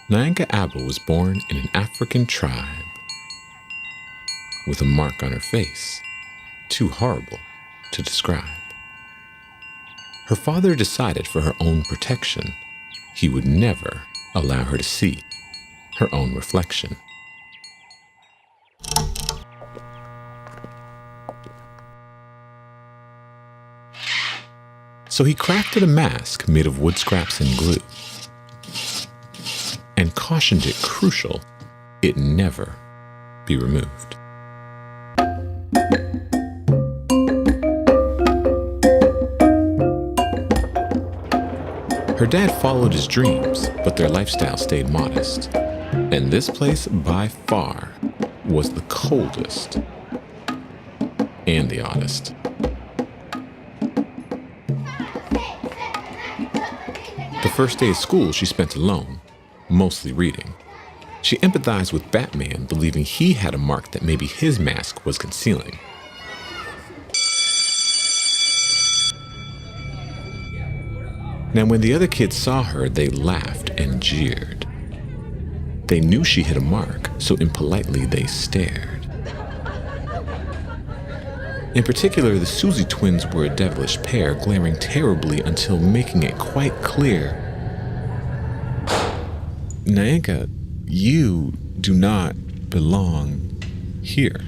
Nyanka Abba was born in an African tribe with a mark on her face too horrible to describe. Her father decided for her own protection he would never allow her to see her own reflection. So he crafted a mask made of wood scraps and glue, and cautioned it crucial it never be removed. Her dad followed his dreams, but their lifestyle stayed modest. And this place, by far, was the coldest and the oddest. The first day of school she spent alone, mostly reading. She empathized with Batman, believing he had a mark that maybe his mask was concealing. Now, when the other kids saw her, they laughed and jeered. They knew she hid a mark, so impolitely they stared. In particular, the Susie twins were a devilish pair, glaring terribly until making it quite clear. Nyanka, you do not belong here.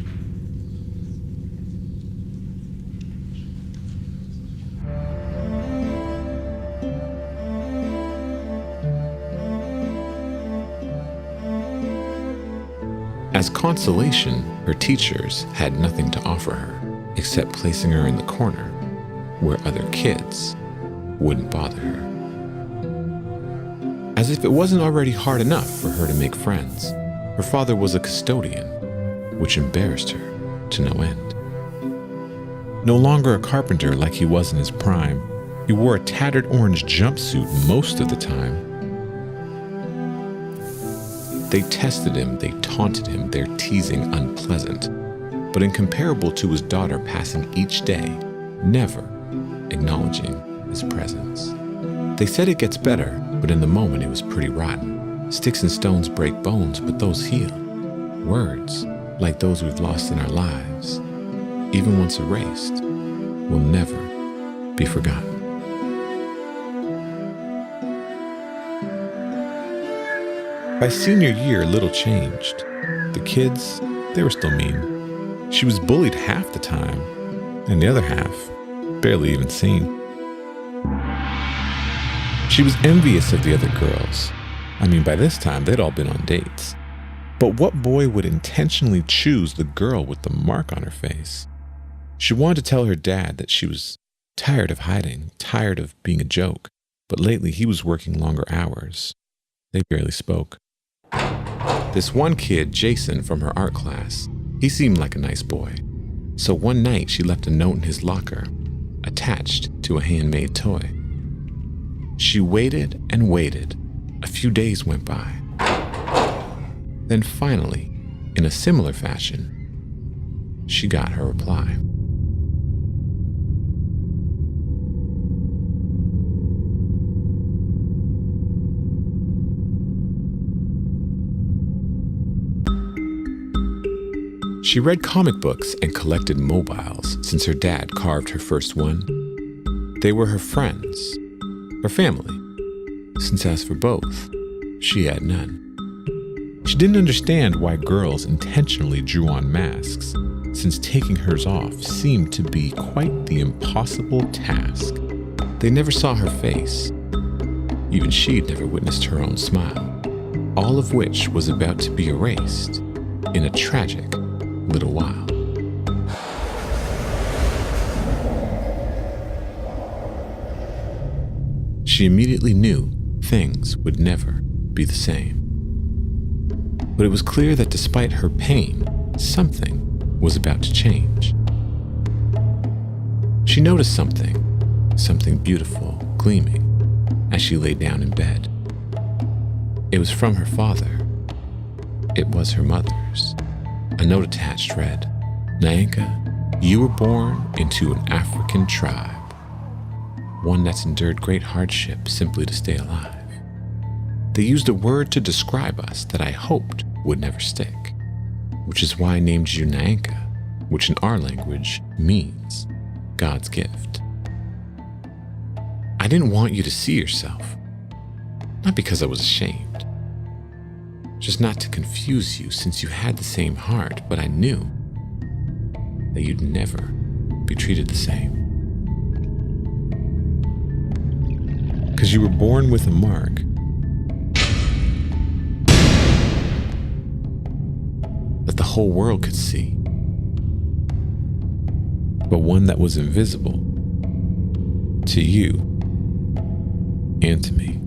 As consolation, her teachers had nothing to offer her except placing her in the corner where other kids wouldn't bother her. As if it wasn't already hard enough for her to make friends, her father was a custodian, which embarrassed her to no end. No longer a carpenter like he was in his prime, he wore a tattered orange jumpsuit most of the time. They tested him, they taunted him, their teasing unpleasant, but incomparable to his daughter passing each day, never acknowledging his presence. They said it gets better, but in the moment it was pretty rotten. Sticks and stones break bones, but those heal. Words, like those we've lost in our lives, even once erased, will never be forgotten. By senior year, little changed. The kids, they were still mean. She was bullied half the time, and the other half, barely even seen. She was envious of the other girls. I mean, by this time, they'd all been on dates. But what boy would intentionally choose the girl with the mark on her face? She wanted to tell her dad that she was tired of hiding, tired of being a joke, but lately he was working longer hours. They barely spoke. This one kid, Jason, from her art class, he seemed like a nice boy. So one night she left a note in his locker, attached to a handmade toy. She waited and waited. A few days went by. Then finally, in a similar fashion, she got her reply. She read comic books and collected mobiles since her dad carved her first one. They were her friends, her family, since as for both, she had none. She didn't understand why girls intentionally drew on masks, since taking hers off seemed to be quite the impossible task. They never saw her face. Even she'd never witnessed her own smile, all of which was about to be erased in a tragic little while. She immediately knew things would never be the same. But it was clear that despite her pain, something was about to change. She noticed something beautiful, gleaming, as she lay down in bed. It was from her father. It was her mother's. A note attached read, "Nyanka, you were born into an African tribe, one that's endured great hardship simply to stay alive. They used a word to describe us that I hoped would never stick, which is why I named you Naanka, which in our language means God's gift. I didn't want you to see yourself, not because I was ashamed, just not to confuse you since you had the same heart, but I knew that you'd never be treated the same. Because you were born with a mark that the whole world could see, but one that was invisible to you and to me.